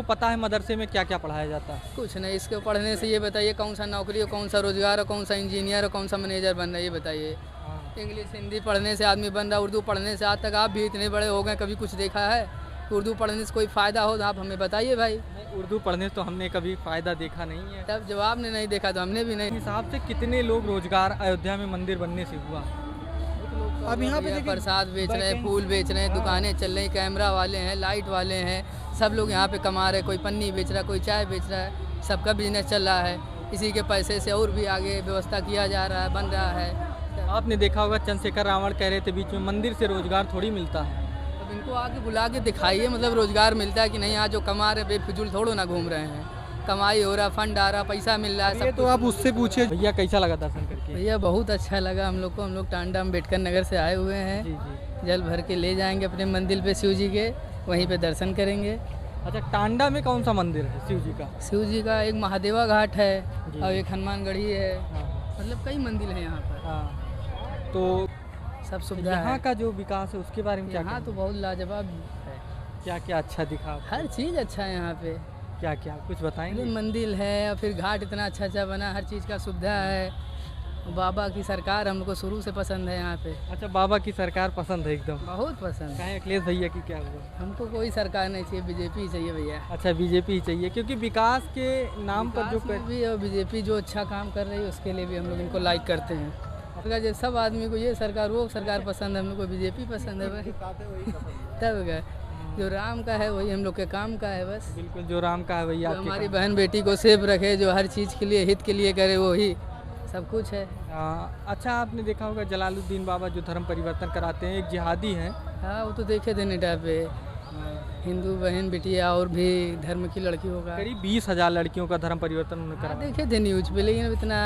तो पता है मदरसे में क्या क्या पढ़ाया जाता है? कुछ नहीं, इसके पढ़ने से ये बताइए कौन सा नौकरी है, कौन सा रोजगार है, कौन सा इंजीनियर है, कौन सा मैनेजर बन रहा है, ये बताइए। इंग्लिश हिंदी पढ़ने से आदमी बन रहा है, उर्दू पढ़ने से। आज तक आप भी इतने बड़े हो गए, कभी कुछ देखा है? उर्दू पढ़ने से कोई फ़ायदा हो तो आप हमें बताइए भाई। उर्दू पढ़ने से तो हमने कभी फ़ायदा देखा नहीं है। तब जब आपने नहीं देखा तो हमने भी नहीं। हिसाब से कितने लोग रोजगार अयोध्या में मंदिर बनने से हुआ? अब यहाँ पे प्रसाद बेच रहे हैं, फूल बेच रहे हैं, दुकानें चल रही, कैमरा वाले हैं, लाइट वाले हैं, सब लोग यहाँ पे कमा रहे हैं। कोई पन्नी बेच रहा है, कोई चाय बेच रहा है, सबका बिजनेस चल रहा है। इसी के पैसे से और भी आगे व्यवस्था किया जा रहा है, बन रहा है। आपने देखा होगा चंद्रशेखर रावण कह रहे थे बीच में मंदिर से रोजगार थोड़ी मिलता है। अब इनको आके बुला के दिखाइए, मतलब रोजगार मिलता है कि नहीं। यहाँ जो कमा रहे बेफिजूल थोड़ो ना घूम रहे हैं, कमाई हो रहा, फंड आ रहा, पैसा मिल रहा है। ये तो आप उससे पूछिए। भैया कैसा लगा दर्शन करके? भैया बहुत अच्छा लगा हम लोग को। हम लोग टांडा अम्बेडकर नगर से आए हुए हैं। जी जी। जल भर के ले जाएंगे अपने मंदिर पे शिव जी के, वहीं पे दर्शन करेंगे। अच्छा, टांडा में कौन सा मंदिर है शिव जी का? शिव जी का एक महादेवा घाट है जी। और एक हनुमानगढ़ी है। हाँ। मतलब कई मंदिर हैं यहाँ पर, हाँ, तो सब सुविधा यहाँ है। का जो विकास है उसके बारे में क्या यहाँ तो बहुत लाजवाब है, क्या क्या अच्छा दिखा आपको? हर चीज़ अच्छा है यहाँ पे। क्या क्या कुछ बताएंगे? मंदिर है और फिर घाट इतना अच्छा अच्छा बना, हर चीज़ का सुविधा है। बाबा की सरकार हम लोग को शुरू से पसंद है यहाँ पे। अच्छा, बाबा की सरकार पसंद है एकदम? बहुत पसंद है। कहें अखिलेश भैया की क्या हुआ? हमको कोई सरकार नहीं चाहिए, बीजेपी ही चाहिए भैया। अच्छा, बीजेपी ही चाहिए क्योंकि विकास के नाम पर जो विकास में भी और बीजेपी जो अच्छा काम कर रही है उसके लिए भी हम लोग इनको लाइक करते हैं। अगर जब सब आदमी को ये सरकार वो सरकार पसंद है, हम लोग को बीजेपी पसंद है भाई। तब क्या, जो राम का है वही हम लोग के काम का है बस। बिल्कुल, जो राम का है भैया जो हमारी बहन बेटी को सेफ रखे, जो हर चीज़ के लिए हित के लिए करे, वही सब कुछ है। अच्छा, आपने देखा होगा जलालुद्दीन बाबा जो धर्म परिवर्तन कराते हैं, एक जिहादी हैं। हाँ, वो तो देखे थे नेटा पे। हिंदू बहन बिटिया और भी धर्म की लड़कियों का करीब 20,000 लड़कियों का धर्म परिवर्तन उन्होंने हाँ, करा। देखे थे न्यूज पे, लेकिन अब इतना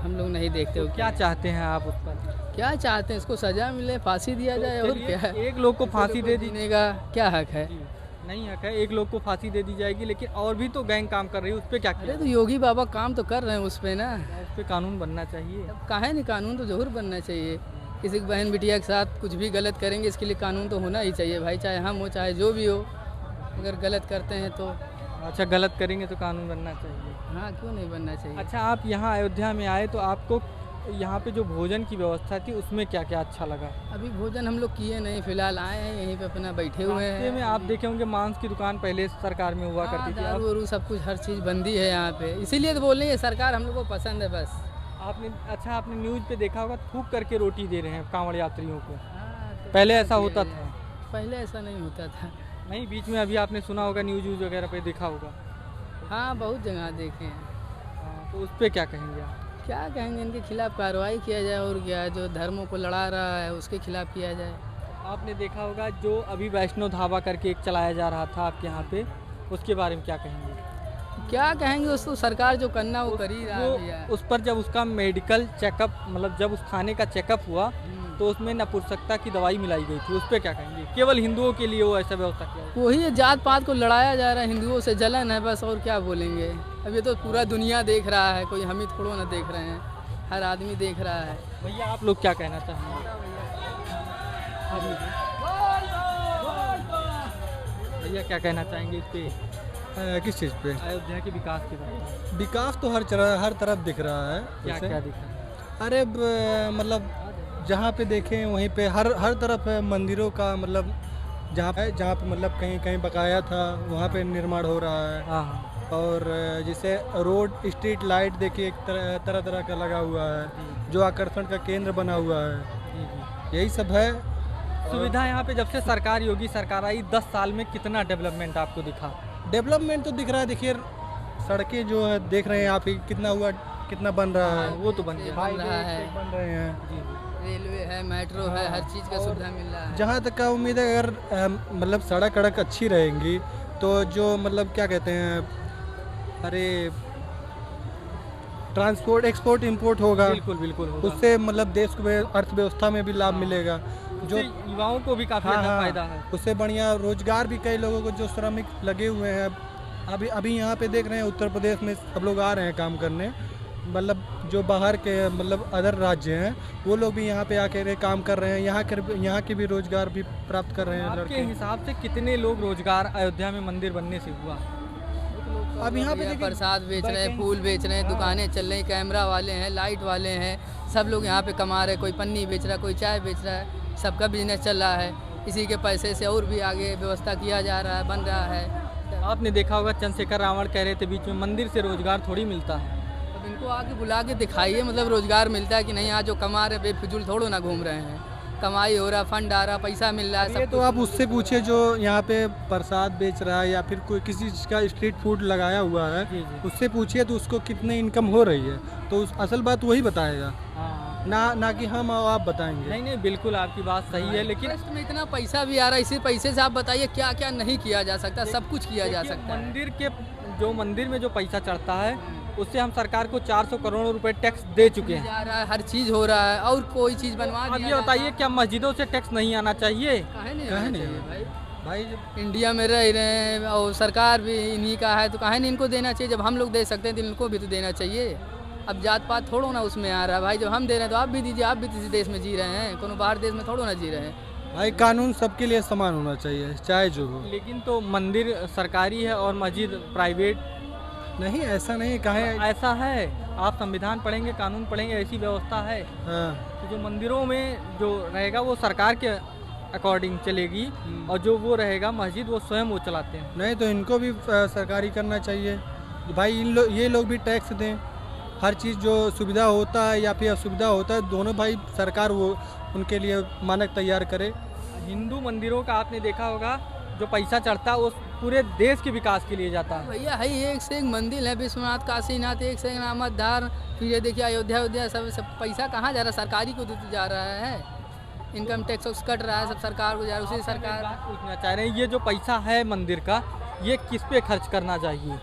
हम लोग नहीं देखते हो। क्या चाहते हैं आप उस पर? क्या चाहते हैं, इसको सजा मिले, फांसी दिया जाए और चलिए, क्या है। एक लोग को फांसी दे दी जीने का क्या हक है? नहीं हक है, एक लोग को फांसी दे दी जाएगी, लेकिन और भी तो गैंग काम कर रही है, उस पर क्या अरे किया? तो योगी बाबा काम तो कर रहे हैं उस पे ना। उस पर कानून बनना चाहिए। अब काहे नहीं, कानून तो जरूर बनना चाहिए। किसी की बहन बिटिया के साथ कुछ भी गलत करेंगे, इसके लिए कानून तो होना ही चाहिए भाई, चाहे हम हो चाहे जो भी हो। अगर गलत करते हैं तो अच्छा, गलत करेंगे तो कानून बनना चाहिए। हाँ, क्यों नहीं बनना चाहिए। अच्छा, आप यहाँ अयोध्या में आए तो आपको यहाँ पे जो भोजन की व्यवस्था थी उसमें क्या क्या अच्छा लगा? अभी भोजन हम लोग किए नहीं, फिलहाल आए हैं यहीं पे अपना बैठे हुए रास्ते हैं। में आप देखे होंगे मांस की दुकान पहले सरकार में हुआ करती थी। दारू वारू सब कुछ हर चीज़ बंदी है यहाँ पे, इसीलिए तो बोल रहे हैं सरकार हम लोग को पसंद है बस। आपने न्यूज़ पे देखा होगा थूक करके रोटी दे रहे हैं कांवड़ यात्रियों को। हाँ, तो पहले ऐसा किया होता जाए। था? पहले ऐसा नहीं होता था। नहीं, बीच में अभी आपने सुना होगा, न्यूज़ वगैरह पे देखा होगा। हाँ, बहुत जगह देखे हैं। तो उस पर क्या कहेंगे आप? क्या कहेंगे, इनके खिलाफ कार्रवाई किया जाए और क्या, जो धर्मों को लड़ा रहा है उसके खिलाफ किया जाए। आपने देखा होगा जो अभी वैष्णो ढाबा करके एक चलाया जा रहा था आपके यहाँ पे, उसके बारे में क्या कहेंगे? क्या कहेंगे, उसको सरकार जो करना वो कर ही रहा है भैया। उस पर जब उसका मेडिकल चेकअप, मतलब जब उस खाने का चेकअप हुआ तो उसमें नपुंसकता की दवाई मिलाई गई थी, उस पर क्या कहेंगे? केवल हिंदुओं के लिए वो ऐसा व्यवस्था किया? वही है, जात पात को लड़ाया जा रहा है, हिंदुओं से जलन है बस, और क्या बोलेंगे। अब ये तो पूरा दुनिया देख रहा है, कोई हम ही थोड़ा ना देख रहे हैं, हर आदमी देख रहा है। भैया आप लोग क्या कहना चाहेंगे? भैया क्या कहना चाहेंगे इस पे, किस चीज़ पे? अयोध्या के विकास के बारे में? विकास तो हर तरफ दिख रहा है। क्या जैसे क्या दिखा? अरे मतलब जहाँ पे देखें वहीं पे हर तरफ है मंदिरों का, मतलब जहाँ पे मतलब कहीं कहीं बकाया था वहाँ पे निर्माण हो रहा है। हाँ, और जैसे रोड स्ट्रीट लाइट देखिए, एक तरह तरह का लगा हुआ है जो आकर्षण का केंद्र बना हुआ है। यही सब है सुविधा यहाँ पे जब से सरकार योगी सरकार आई 10 साल में कितना डेवलपमेंट आपको दिखा? डेवलपमेंट तो दिख रहा है। देखिए सड़कें जो है देख रहे हैं आप ही, कितना हुआ, कितना बन रहा है। वो तो बन गया। बन रहा है, बन रहे हैं। जी, रेलवे है, मेट्रो है, हर चीज़ का सुविधा मिल रहा है। जहाँ तक का उम्मीद है, अगर मतलब सड़क अड़क अच्छी रहेंगी तो जो मतलब क्या कहते हैं, अरे ट्रांसपोर्ट एक्सपोर्ट इंपोर्ट होगा, बिल्कुल बिल्कुल होगा। उससे मतलब देश को अर्थव्यवस्था में भी लाभ मिलेगा, जो युवाओं को भी काफ़ी ज़्यादा फायदा है। उससे बढ़िया रोजगार भी कई लोगों को, जो श्रमिक लगे हुए हैं अभी यहाँ पे देख रहे हैं उत्तर प्रदेश में सब लोग आ रहे हैं काम करने, मतलब जो बाहर के मतलब अदर राज्य हैं वो लोग भी यहाँ पे आके काम कर रहे हैं, यहाँ के भी रोजगार भी प्राप्त कर रहे हैं आपके लड़के। हिसाब से कितने लोग रोजगार अयोध्या में मंदिर बनने से हुआ? अब यहाँ पे ये देखिए प्रसाद बेच रहे हैं, फूल बेच रहे हैं, दुकानें चल रही, कैमरा वाले हैं, लाइट वाले हैं, सब लोग यहाँ पे कमा रहे हैं। कोई पन्नी बेच रहा है, कोई चाय बेच रहा है, सबका बिजनेस चल रहा है। इसी के पैसे से और भी आगे व्यवस्था किया जा रहा है, बन रहा है। आपने देखा होगा चंद्रशेखर रावण कह रहे थे बीच में, मंदिर से रोजगार थोड़ी मिलता है। अब इनको आके बुला के दिखाइए, मतलब रोजगार मिलता है कि नहीं। यहाँ जो कमा रहे बेफिजूल थोड़ो ना घूम रहे हैं, कमाई हो रहा, फंड आ रहा, पैसा मिल रहा है। ये सब तो आप उससे पूछिए जो यहाँ पे प्रसाद बेच रहा है या फिर कोई किसी चीज़ का स्ट्रीट फूड लगाया हुआ है, जी, जी। उससे पूछिए तो उसको कितनी इनकम हो रही है, तो असल बात वही बताएगा, हाँ, ना कि हम और आप बताएंगे। नहीं नहीं, बिल्कुल आपकी बात सही है, लेकिन ट्रस्ट में इतना पैसा भी आ रहा है, इसी पैसे से आप बताइए क्या क्या नहीं किया जा सकता। सब कुछ किया जा देखिए, सकता है। मंदिर में जो पैसा चढ़ता है उससे हम सरकार को 400 करोड़ रुपए टैक्स दे चुके हैं। जा रहा है, हर चीज हो रहा है, और कोई चीज बनवा अब दिया ये बताइए क्या मस्जिदों से टैक्स नहीं आना चाहिए? काहे नहीं काहे आना नहीं चाहिए आना? भाई? भाई इंडिया में रह रहे हैं और सरकार भी इन्हीं का है, तो काहे नहीं इनको देना चाहिए? जब हम लोग दे सकते हैं तो इनको भी तो देना चाहिए। अब जात पात थोड़ो ना उसमें आ रहा है भाई। जब हम दे रहे हैं तो आप भी दीजिए। आप भी किसी देश में जी रहे हैं, कोनो बाहर देश में थोड़ो ना जी रहे हैं। भाई कानून सबके लिए समान होना चाहिए, चाहे जो हो। लेकिन तो मंदिर सरकारी है और मस्जिद प्राइवेट। नहीं, ऐसा नहीं कहा है। ऐसा है, आप संविधान पढ़ेंगे, कानून पढ़ेंगे, ऐसी व्यवस्था है हाँ। कि जो मंदिरों में जो रहेगा वो सरकार के अकॉर्डिंग चलेगी, और जो वो रहेगा मस्जिद वो स्वयं वो चलाते हैं। नहीं तो इनको भी सरकारी करना चाहिए भाई। ये लोग भी टैक्स दें। हर चीज़ जो सुविधा होता है या फिर असुविधा होता है, दोनों भाई सरकार वो उनके लिए मानक तैयार करे। हिंदू मंदिरों का आपने देखा होगा जो पैसा चढ़ता है वो पूरे देश के विकास के लिए जाता है। भैया है, एक से एक मंदिर है, विश्वनाथ, काशीनाथ, एक से एक नामधार। फिर ये देखिए अयोध्या सब पैसा कहाँ जा रहा है? सरकारी को देते जा रहा है। इनकम टैक्स कट रहा है, सब सरकार को जा रहा है। उसी सरकार पूछना चाह रहे हैं, ये जो पैसा है मंदिर का, ये किस पे खर्च करना चाहिए?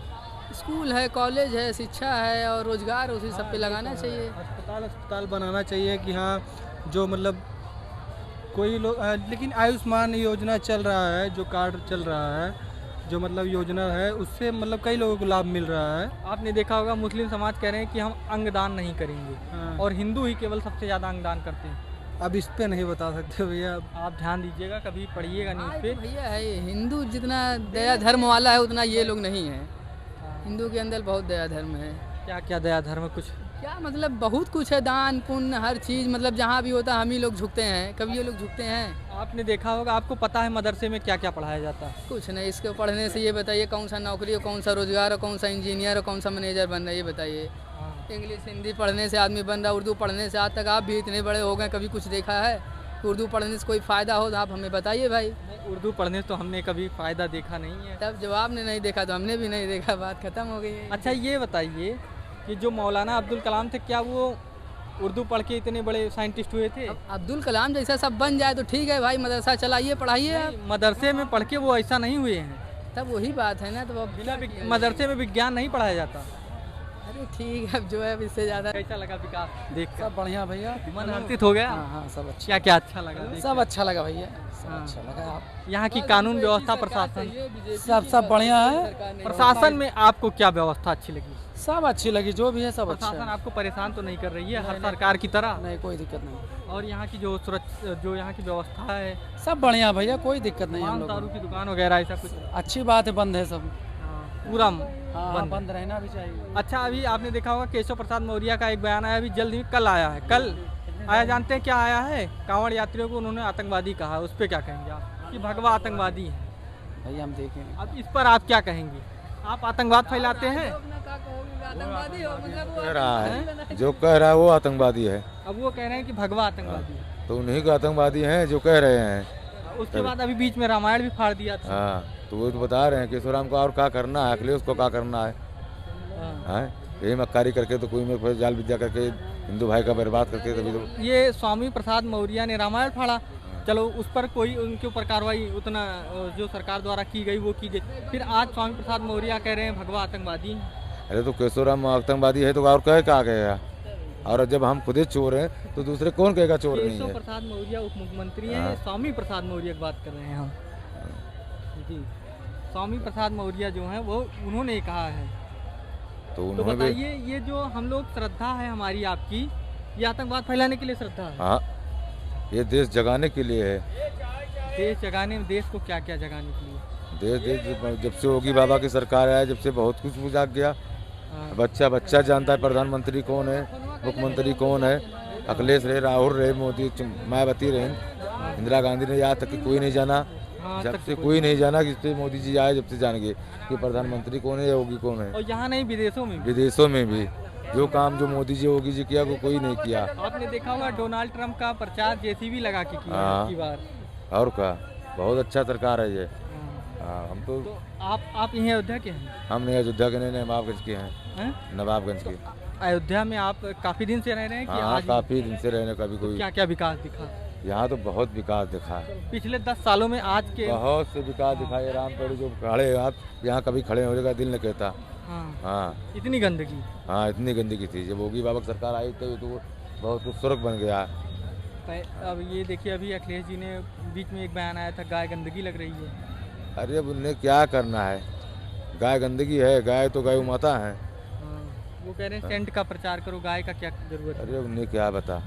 स्कूल है, कॉलेज है, शिक्षा है और रोजगार, उसी सब पे लगाना चाहिए। अस्पताल बनाना चाहिए कि हाँ, जो मतलब कोई लोग लेकिन आयुष्मान योजना चल रहा है, जो कार्ड चल रहा है, जो मतलब योजना है, उससे मतलब कई लोगों को लाभ मिल रहा है। आपने देखा होगा मुस्लिम समाज कह रहे हैं कि हम अंगदान नहीं करेंगे, हाँ। और हिंदू ही केवल सबसे ज़्यादा अंगदान करते हैं। अब इस पे नहीं बता सकते भैया। आप ध्यान दीजिएगा, कभी पढ़िएगा न्यूज़ पे। भैया है, हिंदू जितना दया धर्म वाला है उतना ये लोग नहीं है। हिंदू के अंदर बहुत दया धर्म है। क्या क्या दया धर्म कुछ क्या मतलब बहुत कुछ है, दान पुण्य हर चीज़, मतलब जहाँ भी होता है हम ही लोग झुकते हैं। कभी ये लोग झुकते हैं? आपने देखा होगा, आपको पता है मदरसे में क्या क्या पढ़ाया जाता है? कुछ नहीं। इसको पढ़ने से ये बताइए कौन सा नौकरी हो, कौन सा रोजगार हो, कौन सा इंजीनियर हो, कौन सा मैनेजर बन रहा है, ये बताइए। इंग्लिश हिंदी पढ़ने से आदमी बन रहा है, उर्दू पढ़ने से। आज तक आप भी इतने बड़े हो गए, कभी कुछ देखा है? उर्दू पढ़ने से कोई फ़ायदा हो तो आप हमें बताइए भाई। उर्दू पढ़ने से तो हमने कभी फ़ायदा देखा नहीं है। तब जब आपने नहीं देखा तो हमने भी नहीं देखा, बात खत्म हो गई है। अच्छा ये बताइए कि जो मौलाना अब्दुल कलाम थे, क्या वो उर्दू पढ़ के इतने बड़े साइंटिस्ट हुए थे? अब्दुल कलाम जैसा सब बन जाए तो ठीक है भाई, मदरसा चलाइए, पढ़ाइए आप। मदरसे में पढ़ के वो ऐसा नहीं हुए हैं। तब वही बात है ना। तो अब बिना मदरसे में विज्ञान नहीं पढ़ाया जाता। अरे ठीक है, अब जो है अब इससे ज़्यादा। कैसा लगा विकास देख कर? सब बढ़िया भैया। मन हर्षित हो गया? हाँ, सब अच्छा। क्या क्या अच्छा लगा देख सब कर? अच्छा लगा भैया, सब हाँ। अच्छा लगा। आप यहाँ की कानून व्यवस्था, प्रशासन, सब बढ़िया है। प्रशासन में आपको क्या व्यवस्था अच्छी लगी? सब अच्छी लगी, जो भी है सब अच्छा प्रशासन है। आपको परेशान तो नहीं कर रही है हर सरकार की तरह? नहीं, कोई दिक्कत नहीं। और यहाँ की जो जो यहाँ की व्यवस्था है, सब बढ़िया भैया, कोई दिक्कत नहीं हम पान लोग दारू को। की दुकान वगैरह ऐसा कुछ? अच्छी बात है, बंद है सब। पूरा हाँ, बंद। बंद रहना भी चाहिए। अच्छा, अभी आपने देखा होगा केशव प्रसाद मौर्य का एक बयान आया, अभी जल्द ही कल आया है। कल आया, जानते हैं क्या आया है? कांवड़ यात्रियों को उन्होंने आतंकवादी कहा, उस पर क्या कहेंगे आप कि भगवा आतंकवादी है? भैया हम देखेंगे। अब इस पर आप क्या कहेंगे? आप आतंकवाद फैलाते हैं? कह रहा है, जो कह रहा है वो आतंकवादी है। अब वो कह रहे हैं कि भगवा आतंकवादी है। तो उन्हीं का आतंकवादी हैं जो कह रहे हैं। उसके बाद अभी बीच में रामायण भी फाड़ दिया था। हाँ, तो वो तो बता रहे हैं कि केशवराम को और क्या करना है, अखिलेश को क्या करना है। हाँ। यही मक्कारी करके तो कोई में जाल विद्या करके हिंदू भाई का बर्बाद करके तभी तो। ये स्वामी प्रसाद मौर्य ने रामायण फाड़ा, चलो उस पर कोई उनके ऊपर कार्रवाई उतना जो सरकार द्वारा की गई वो की गई। फिर आज स्वामी प्रसाद मौर्य कह रहे हैं भगवा आतंकवादी हैं। अरे तो केशवराम आतंकवादी है तो और कहे क्या कहेगा? और जब हम खुद ही चोर हैं तो दूसरे कौन कहेगा चोर नहीं केशव है? प्रसाद मौर्य उप मुख्यमंत्री हैं, हाँ। स्वामी प्रसाद मौर्य की बात कर रहे हैं हम जी। स्वामी प्रसाद मौर्य जो हैं वो उन्होंने कहा है। तो तो उन्होंने भी बताइए, ये जो हम लोग श्रद्धा है हमारी आपकी, ये आतंकवाद फैलाने के लिए श्रद्धा है? हाँ, ये देश जगाने के लिए है। देश जगाने में, देश को क्या क्या जगाने के लिए? जब से योगी बाबा की सरकार आया जब से बहुत कुछ बुझा गया। बच्चा बच्चा जानता है प्रधानमंत्री कौन है, मुख्यमंत्री कौन है। अखिलेश रहे, राहुल रहे, मोदी, मायावती रहे, इंदिरा गांधी ने, यहाँ तक कि कोई नहीं जाना। जब से कोई नहीं जाना कि जब से मोदी जी आए जब से जानेंगे कि प्रधानमंत्री कौन है, योगी कौन है। और यहाँ नहीं, विदेशों में भी। विदेशों में भी जो काम जो मोदी जी योगी जी किया वो कोई नहीं किया। आपने देखा होगा डोनाल्ड ट्रंप का प्रचार जेसीबी लगा के किया हाँ। की बार। और क्या, बहुत अच्छा सरकार है ये। हाँ, हम तो आप यहीं अयोध्या के हैं? हम अयोध्या के नहीं, नवाबगंज के हैं। हैं? नवाबगंज के। अयोध्या में आप काफी दिन से रह रहे हैं कि हाँ, आज? काफी दिन से रहने का भी कोई। क्या क्या विकास दिखा यहाँ तो बहुत विकास दिखा है पिछले 10 सालों में? आज के बहुत से विकास दिखाए। रामपेड़ जो खड़े हैं आप यहाँ कभी खड़े होने का दिल न कहता। हाँ, हाँ इतनी गंदगी। हाँ, इतनी गंदगी थी। जब योगी बाबा की सरकार आई तो वो बहुत खूबसूरत बन गया। अब ये देखिए, अभी अखिलेश जी ने बीच में एक बयान आया था, गाय गंदगी लग रही है। अरे अब उन्हें क्या करना है, गाय गंदगी है, गाय तो गाय माता है। हाँ, वो कह रहे हैं सेंट का प्रचार करो, गाय का क्या जरूरत है? अरे उन्हें क्या बता।